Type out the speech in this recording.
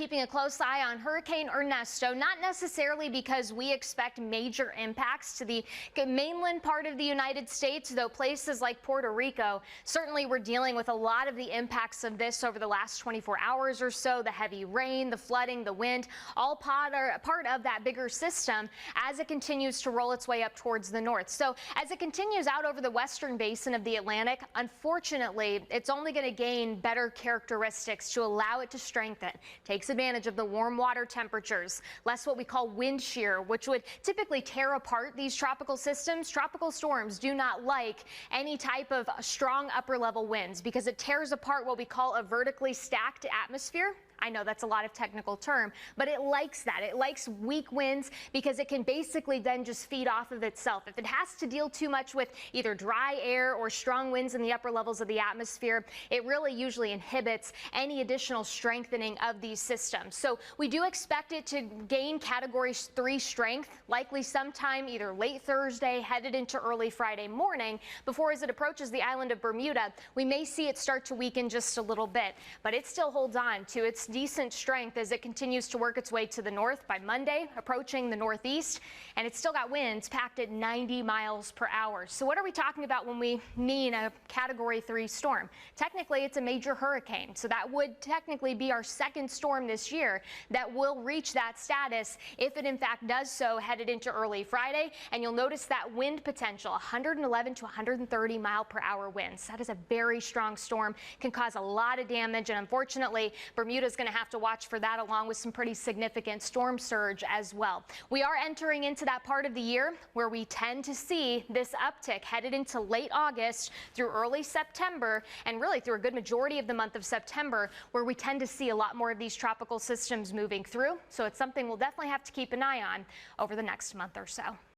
Keeping a close eye on Hurricane Ernesto, not necessarily because we expect major impacts to the mainland part of the United States, though places like Puerto Rico, certainly we're dealing with a lot of the impacts of this over the last 24 hours or so. The heavy rain, the flooding, the wind, all part of that bigger system as it continues to roll its way up towards the north. So as it continues out over the western basin of the Atlantic, unfortunately, it's only going to gain better characteristics to allow it to strengthen. Takes advantage of the warm water temperatures, less what we call wind shear, which would typically tear apart these tropical systems. Tropical storms do not like any type of strong upper level winds because it tears apart what we call a vertically stacked atmosphere. I know that's a lot of technical term, but it likes that. It likes weak winds because it can basically then just feed off of itself. If it has to deal too much with either dry air or strong winds in the upper levels of the atmosphere, it really usually inhibits any additional strengthening of these systems. So we do expect it to gain Category 3 strength, likely sometime either late Thursday, headed into early Friday morning, before as it approaches the island of Bermuda, we may see it start to weaken just a little bit, but it still holds on to its decent strength as it continues to work its way to the north by Monday, approaching the northeast, and it's still got winds packed at 90 miles per hour. So what are we talking about when we mean a Category 3 storm? Technically, it's a major hurricane, so that would technically be our second storm this year that will reach that status if it in fact does so headed into early Friday. And you'll notice that wind potential, 111 to 130 mile per hour winds. That is a very strong storm, can cause a lot of damage, and unfortunately, Bermuda's going to have to watch for that, along with some pretty significant storm surge as well. We are entering into that part of the year where we tend to see this uptick headed into late August through early September, and really through a good majority of the month of September, where we tend to see a lot more of these tropical systems moving through. So it's something we'll definitely have to keep an eye on over the next month or so.